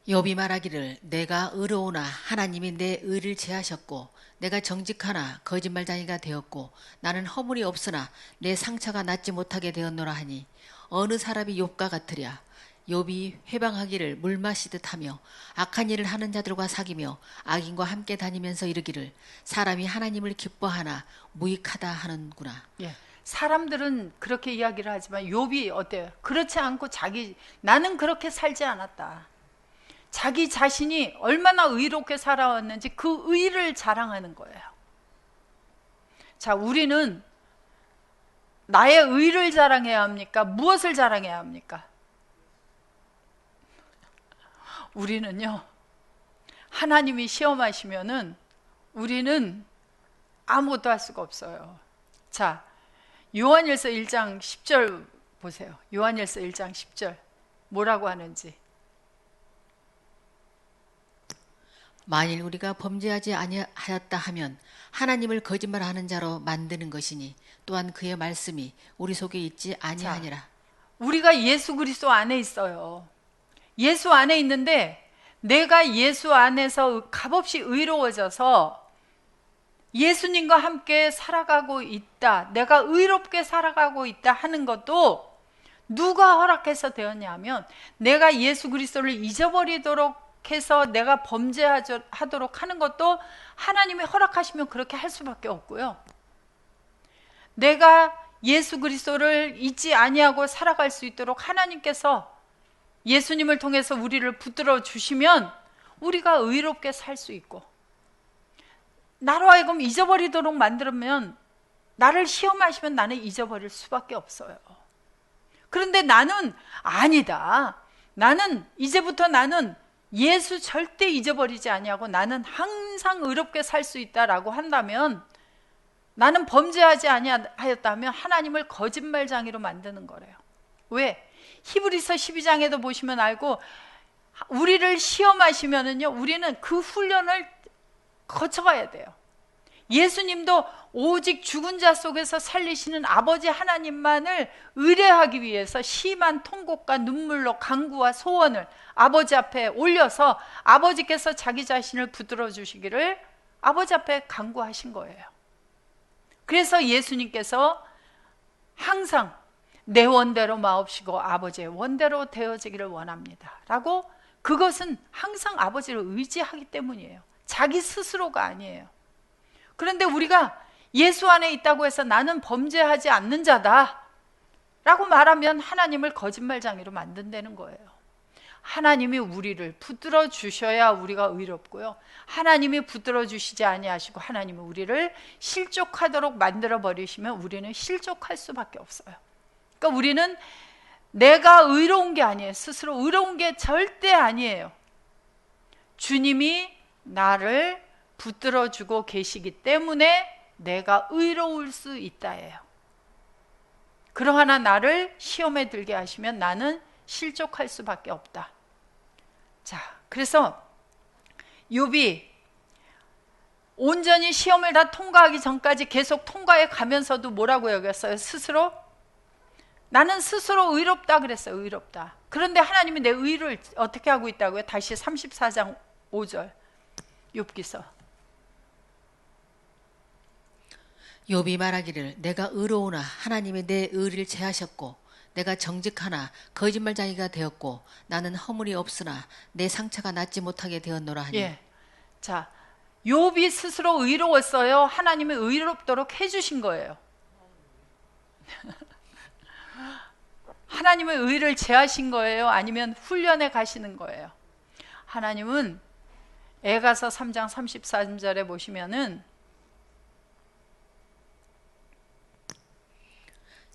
욥이 말하기를 내가 의로우나 하나님이 내 의를 제하셨고 내가 정직하나 거짓말쟁이가 되었고 나는 허물이 없으나 내 상처가 낫지 못하게 되었노라 하니 어느 사람이 욥과 같으랴. 욥이 회방하기를 물 마시듯 하며 악한 일을 하는 자들과 사귀며 악인과 함께 다니면서 이르기를 사람이 하나님을 기뻐하나 무익하다 하는구나. 예, 사람들은 그렇게 이야기를 하지만 욥이 어때요? 그렇지 않고 나는 그렇게 살지 않았다. 자기 자신이 얼마나 의롭게 살아왔는지 그 의를 자랑하는 거예요. 자, 우리는 나의 의를 자랑해야 합니까? 무엇을 자랑해야 합니까? 우리는요, 하나님이 시험하시면은 우리는 아무것도 할 수가 없어요. 자, 요한일서 1장 10절 보세요. 요한일서 1장 10절 뭐라고 하는지. 만일 우리가 범죄하지 아니하였다 하면 하나님을 거짓말하는 자로 만드는 것이니 또한 그의 말씀이 우리 속에 있지 아니하니라. 자, 우리가 예수 그리스도 안에 있어요. 예수 안에 있는데 내가 예수 안에서 값없이 의로워져서 예수님과 함께 살아가고 있다, 내가 의롭게 살아가고 있다 하는 것도 누가 허락해서 되었냐면 내가 예수 그리스도를 잊어버리도록 해서 내가 범죄하도록 하는 것도 하나님이 허락하시면 그렇게 할 수밖에 없고요. 내가 예수 그리스도를 잊지 아니하고 살아갈 수 있도록 하나님께서 예수님을 통해서 우리를 붙들어 주시면 우리가 의롭게 살 수 있고, 나로 하여금 잊어버리도록 만들면 나를 시험하시면 나는 잊어버릴 수밖에 없어요. 그런데 나는 아니다. 이제부터 나는 예수 절대 잊어버리지 아니하고 나는 항상 의롭게 살 수 있다라고 한다면, 나는 범죄하지 아니하였다면 하나님을 거짓말쟁이로 만드는 거래요. 왜? 히브리서 12장에도 보시면 알고, 우리를 시험하시면은요, 우리는 그 훈련을 거쳐가야 돼요. 예수님도 오직 죽은 자 속에서 살리시는 아버지 하나님만을 의뢰하기 위해서 심한 통곡과 눈물로 간구와 소원을 아버지 앞에 올려서 아버지께서 자기 자신을 붙들어 주시기를 아버지 앞에 간구하신 거예요. 그래서 예수님께서 항상 내 원대로 마옵시고 아버지의 원대로 되어지기를 원합니다 라고, 그것은 항상 아버지를 의지하기 때문이에요. 자기 스스로가 아니에요. 그런데 우리가 예수 안에 있다고 해서 나는 범죄하지 않는 자다 라고 말하면 하나님을 거짓말쟁이로 만든다는 거예요. 하나님이 우리를 붙들어 주셔야 우리가 의롭고요, 하나님이 붙들어 주시지 아니하시고 하나님이 우리를 실족하도록 만들어 버리시면 우리는 실족할 수밖에 없어요. 그러니까 우리는 내가 의로운 게 아니에요. 스스로 의로운 게 절대 아니에요. 주님이 나를 붙들어주고 계시기 때문에 내가 의로울 수 있다예요. 그러하나 나를 시험에 들게 하시면 나는 실족할 수밖에 없다. 자, 그래서 욥이 온전히 시험을 다 통과하기 전까지 계속 통과해 가면서도 뭐라고 여겼어요? 스스로? 나는 스스로 의롭다 그랬어요. 의롭다. 그런데 하나님이 내 의를 어떻게 하고 있다고요? 다시 34장 5절 욥기서. 욥이 말하기를 내가 의로우나 하나님이 내 의를 제하셨고 내가 정직하나 거짓말쟁이가 되었고 나는 허물이 없으나 내 상처가 낫지 못하게 되었노라 하니. 예. 자, 욥이 스스로 의로웠어요. 하나님이 의롭도록 해주신 거예요. 하나님의 의를 제하신 거예요? 아니면 훈련해 가시는 거예요? 하나님은 에가서 3장 34절에 보시면은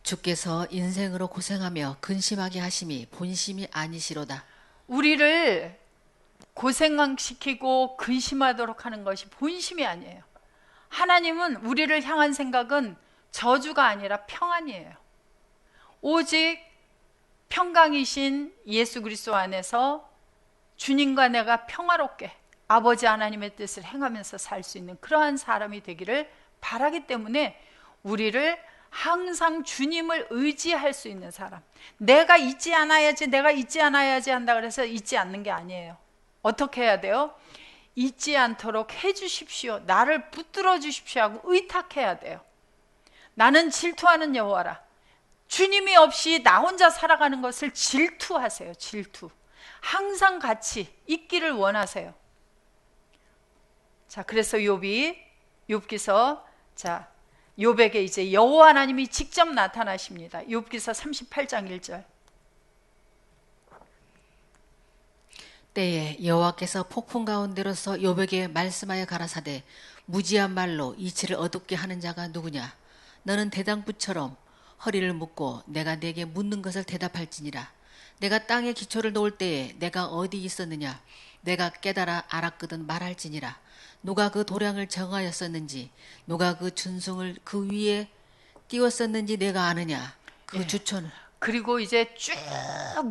주께서 인생으로 고생하며 근심하게 하심이 본심이 아니시로다. 우리를 고생시키고 근심하도록 하는 것이 본심이 아니에요. 하나님은 우리를 향한 생각은 저주가 아니라 평안이에요. 오직 평강이신 예수 그리스도 안에서 주님과 내가 평화롭게 아버지 하나님의 뜻을 행하면서 살 수 있는 그러한 사람이 되기를 바라기 때문에 우리를 항상 주님을 의지할 수 있는 사람. 내가 잊지 않아야지 한다 그래서 잊지 않는 게 아니에요. 어떻게 해야 돼요? 잊지 않도록 해주십시오. 나를 붙들어 주십시오 하고 의탁해야 돼요. 나는 질투하는 여호와라. 주님이 없이 나 혼자 살아가는 것을 질투하세요. 질투. 항상 같이 있기를 원하세요. 자, 그래서 욥기서 자, 욥에게 이제 여호와 하나님이 직접 나타나십니다. 욥기서 38장 1절. 때에 여호와께서 폭풍 가운데로서 욥에게 말씀하여 가라사대 무지한 말로 이치를 어둡게 하는 자가 누구냐? 너는 대당부처럼 허리를 묶고 내가 네게 묻는 것을 대답할지니라. 내가 땅에 기초를 놓을 때에 내가 어디 있었느냐? 내가 깨달아 알았거든 말할지니라. 누가 그 도량을 정하였었는지 누가 그 준승을 그 위에 띄웠었는지 내가 아느냐? 그 주촌을. 그리고 이제 쭉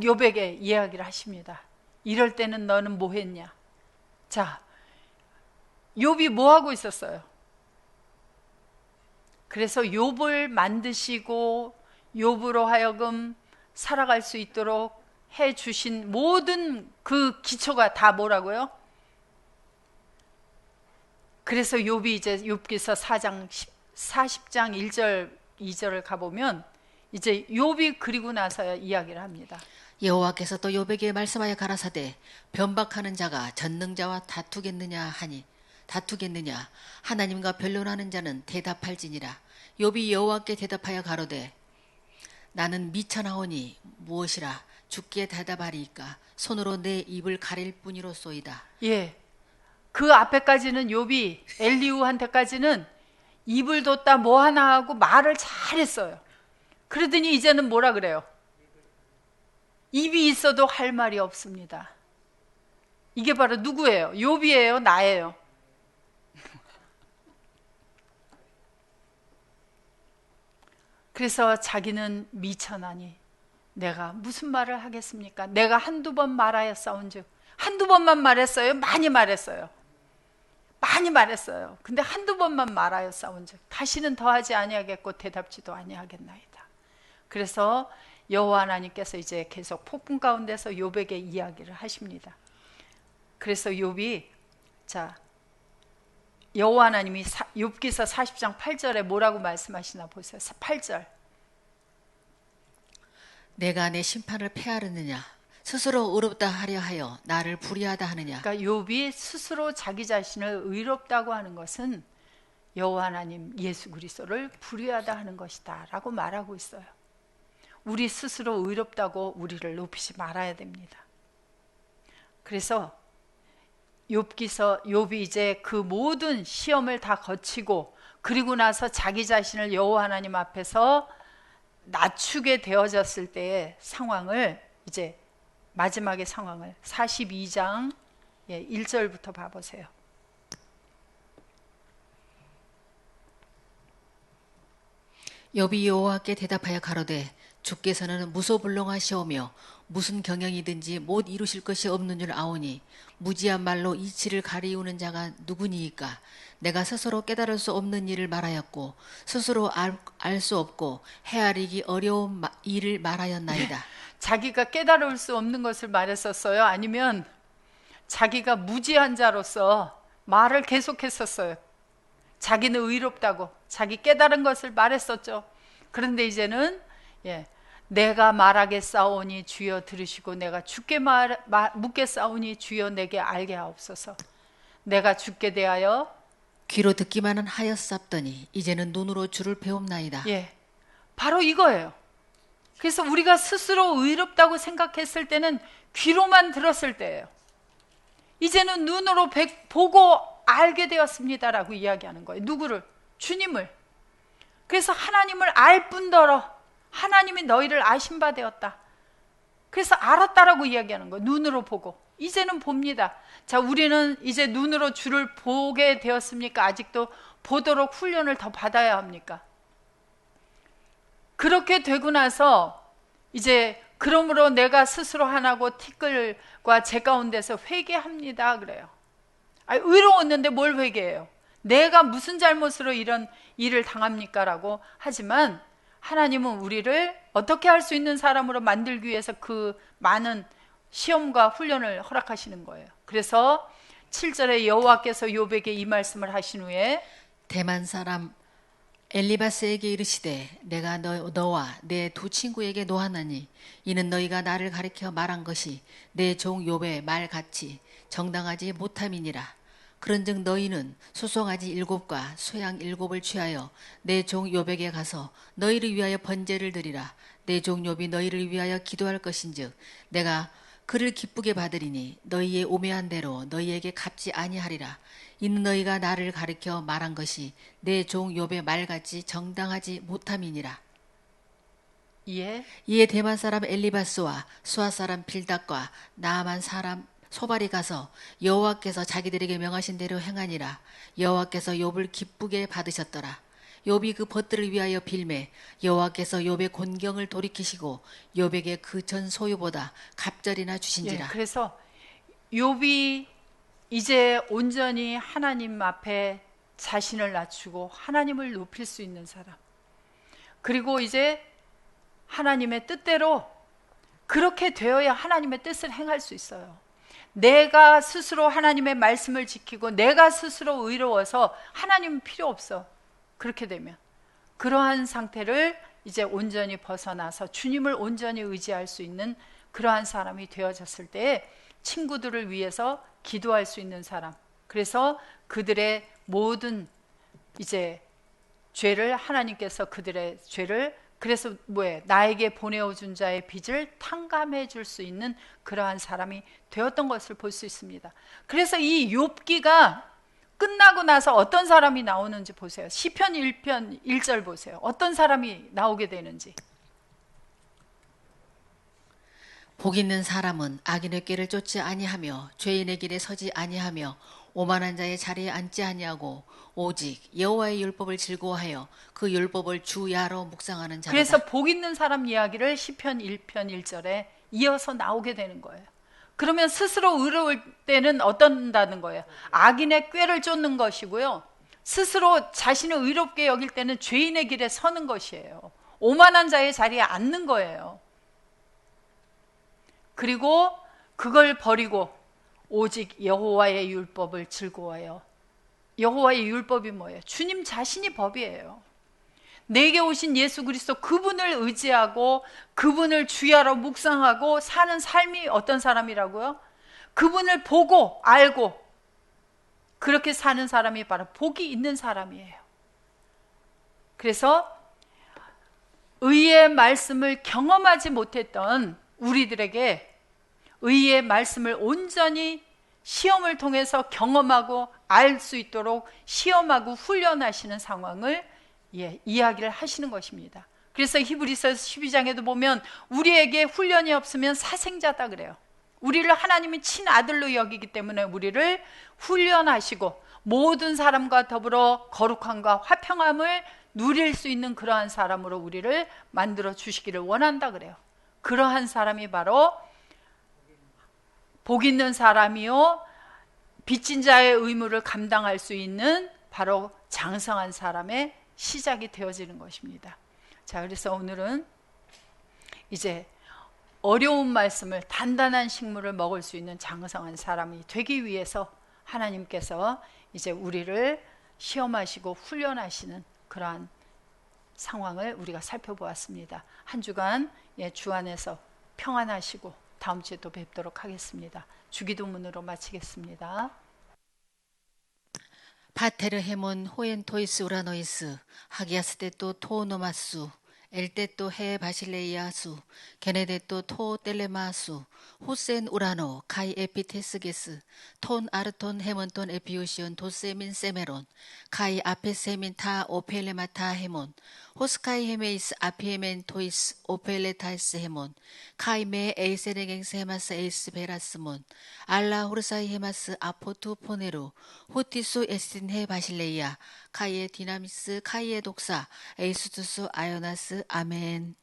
욥에게 이야기를 하십니다. 이럴 때는 너는 뭐 했냐? 자, 욥이 뭐 하고 있었어요? 그래서 욥을 만드시고 욥으로 하여금 살아갈 수 있도록 해 주신 모든 그 기초가 다 뭐라고요? 그래서 욥이 이제 욥기서 40장 1절 2절을 가보면 이제 욥이 그리고 나서야 이야기를 합니다. 여호와께서 또 욥에게 말씀하여 가라사대 변박하는 자가 전능자와 다투겠느냐 하나님과 변론하는 자는 대답할지니라. 욥이 여호와께 대답하여 가로되 나는 미쳐나오니 무엇이라 주께 대답하리이까 손으로 내 입을 가릴 뿐이로소이다. 예, 그 앞에까지는 욥이 엘리후한테까지는 입을 뒀다 뭐 하나 하고 말을 잘했어요. 그러더니 이제는 뭐라 그래요? 입이 있어도 할 말이 없습니다. 이게 바로 누구예요? 욥이에요? 나예요? 그래서 자기는 미천하니 내가 무슨 말을 하겠습니까? 내가 한두 번 말하였사온즉. 한두 번만 말했어요? 많이 말했어요. 많이 말했어요. 근데 한두 번만 말하였사온즉 다시는 더하지 아니하겠고 대답지도 아니하겠나이다. 그래서 여호와 하나님께서 이제 계속 폭풍 가운데서 욥에게 이야기를 하십니다. 그래서 욥이 자 여호와 하나님이 욥기서 40장 8절에 뭐라고 말씀하시나 보세요. 8절. 내가 내 심판을 폐하느냐 스스로 의롭다 하려 하여 나를 불의하다 하느냐. 그러니까 욥이 스스로 자기 자신을 의롭다고 하는 것은 여호와 하나님 예수 그리스도를 불의하다 하는 것이다라고 말하고 있어요. 우리 스스로 의롭다고 우리를 높이지 말아야 됩니다. 그래서 욥이 이제 그 모든 시험을 다 거치고 그리고 나서 자기 자신을 여호와 하나님 앞에서 낮추게 되어졌을 때의 상황을 이제 마지막의 상황을 42장 1절부터 봐보세요. 욥이 여호와께 대답하여 가로되 주께서는 무소불능하시오며 무슨 경영이든지 못 이루실 것이 없는 줄 아오니 무지한 말로 이치를 가리우는 자가 누구니이까. 내가 스스로 깨달을 수 없는 일을 말하였고 스스로 알 수 없고 헤아리기 어려운 일을 말하였나이다. 자기가 깨달을 수 없는 것을 말했었어요? 아니면 자기가 무지한 자로서 말을 계속했었어요? 자기는 의롭다고 자기 깨달은 것을 말했었죠. 그런데 이제는 내가 말하겠사오니 주여 들으시고 내가 주께 묻겠사오니 주여 내게 알게 하옵소서. 내가 주께 대하여 귀로 듣기만은 하였사옵더니 이제는 눈으로 주를 배웁나이다. 바로 이거예요. 그래서 우리가 스스로 의롭다고 생각했을 때는 귀로만 들었을 때예요. 이제는 눈으로 보고 알게 되었습니다라고 이야기하는 거예요. 누구를? 주님을. 그래서 하나님을 알 뿐더러 하나님이 너희를 아신 바 되었다. 그래서 알았다라고 이야기하는 거예요. 눈으로 보고. 이제는 봅니다. 자, 우리는 이제 눈으로 주를 보게 되었습니까? 아직도 보도록 훈련을 더 받아야 합니까? 그렇게 되고 나서 이제 그러므로 내가 스스로 하나고 티끌과 제 가운데서 회개합니다 그래요. 의로웠는데 뭘 회개해요? 내가 무슨 잘못으로 이런 일을 당합니까? 라고 하지만 하나님은 우리를 어떻게 할 수 있는 사람으로 만들기 위해서 그 많은 시험과 훈련을 허락하시는 거예요. 그래서 7절에 여호와께서 욥에게 이 말씀을 하신 후에 대만 사람 엘리바스에게 이르시되 내가 너와 내 두 친구에게 노하나니 이는 너희가 나를 가리켜 말한 것이 내 종 욥의 말같이 정당하지 못함이니라. 그런즉 너희는 수송아지 7과 수양 7을 취하여 내 종 욥에게 가서 너희를 위하여 번제를 드리라. 내 종 욥이 너희를 위하여 기도할 것인즉 내가 그를 기쁘게 받으리니 너희의 오매한 대로 너희에게 갚지 아니하리라. 이는 너희가 나를 가리켜 말한 것이 내 종 욥의 말같이 정당하지 못함이니라. 이에 대만 사람 엘리바스와 수아 사람 빌닷과 나아만 사람 소발이 가서 여호와께서 자기들에게 명하신 대로 행하니라. 여호와께서 욥을 기쁘게 받으셨더라. 욥이 그 벗들을 위하여 빌매 여호와께서 욥의 곤경을 돌이키시고 욥에게 그 전 소유보다 갑절이나 주신지라. 그래서 욥이 이제 온전히 하나님 앞에 자신을 낮추고 하나님을 높일 수 있는 사람, 그리고 이제 하나님의 뜻대로 그렇게 되어야 하나님의 뜻을 행할 수 있어요. 내가 스스로 하나님의 말씀을 지키고 내가 스스로 의로워서 하나님은 필요 없어. 그렇게 되면 그러한 상태를 이제 온전히 벗어나서 주님을 온전히 의지할 수 있는 그러한 사람이 되어졌을 때 친구들을 위해서 기도할 수 있는 사람, 그래서 그들의 모든 이제 죄를 하나님께서 그들의 죄를 그래서 나에게 보내어 준 자의 빚을 탕감해 줄 수 있는 그러한 사람이 되었던 것을 볼 수 있습니다. 그래서 이 욥기가 끝나고 나서 어떤 사람이 나오는지 보세요. 시편 1편 1절 보세요. 어떤 사람이 나오게 되는지. 복 있는 사람은 악인의 꾀를 쫓지 아니하며 죄인의 길에 서지 아니하며 오만한 자의 자리에 앉지 아니하고 오직 여호와의 율법을 즐거워하여 그 율법을 주야로 묵상하는 자다. 그래서 복 있는 사람 이야기를 시편 1편 1절에 이어서 나오게 되는 거예요. 그러면 스스로 의로울 때는 어떤다는 거예요? 악인의 꾀를 쫓는 것이고요, 스스로 자신을 의롭게 여길 때는 죄인의 길에 서는 것이에요. 오만한 자의 자리에 앉는 거예요. 그리고 그걸 버리고 오직 여호와의 율법을 즐거워해요. 여호와의 율법이 뭐예요? 주님 자신이 법이에요. 내게 오신 예수 그리스도 그분을 의지하고 그분을 주야로 묵상하고 사는 삶이 어떤 사람이라고요? 그분을 보고 알고 그렇게 사는 사람이 바로 복이 있는 사람이에요. 그래서 의의 말씀을 경험하지 못했던 우리들에게 의의 말씀을 온전히 시험을 통해서 경험하고 알 수 있도록 시험하고 훈련하시는 상황을 이야기를 하시는 것입니다. 그래서 히브리서 12장에도 보면 우리에게 훈련이 없으면 사생자다 그래요. 우리를 하나님이 친아들로 여기기 때문에 우리를 훈련하시고 모든 사람과 더불어 거룩함과 화평함을 누릴 수 있는 그러한 사람으로 우리를 만들어 주시기를 원한다 그래요. 그러한 사람이 바로 복 있는 사람이요 빚진 자의 의무를 감당할 수 있는 바로 장성한 사람의 시작이 되어지는 것입니다. 자, 그래서 오늘은 이제 어려운 말씀을 단단한 식물을 먹을 수 있는 장성한 사람이 되기 위해서 하나님께서 이제 우리를 시험하시고 훈련하시는 그러한 상황을 우리가 살펴보았습니다. 한 주간 주 안에서 평안하시고 다음 주에 또 뵙도록 하겠습니다. 주기도문으로 마치겠습니다. 파테르 헤몬 호엔토이스 우라노이스 하기아스테토 토노마수 엘테토 헤 바실레이아수 게네데토 토 텔레마수 호센 우라노 카이 에피테스게스 톤 아르톤 헤몬톤 에피오시온 도세민 세메론 카이 아페세민 타 오펠레마타 헤몬 호스카이 헤메이스 아피에멘 토이스 오펠레타이스 헤몬 카이메 에이세레갱스 헤마스 에이스 베라스몬 알라 호르사이 헤마스 아포투 포네루 호티수 에스틴 헤 바실레이아 카이에 디나미스 카이에 독사 에이수투스 아요나스 아멘.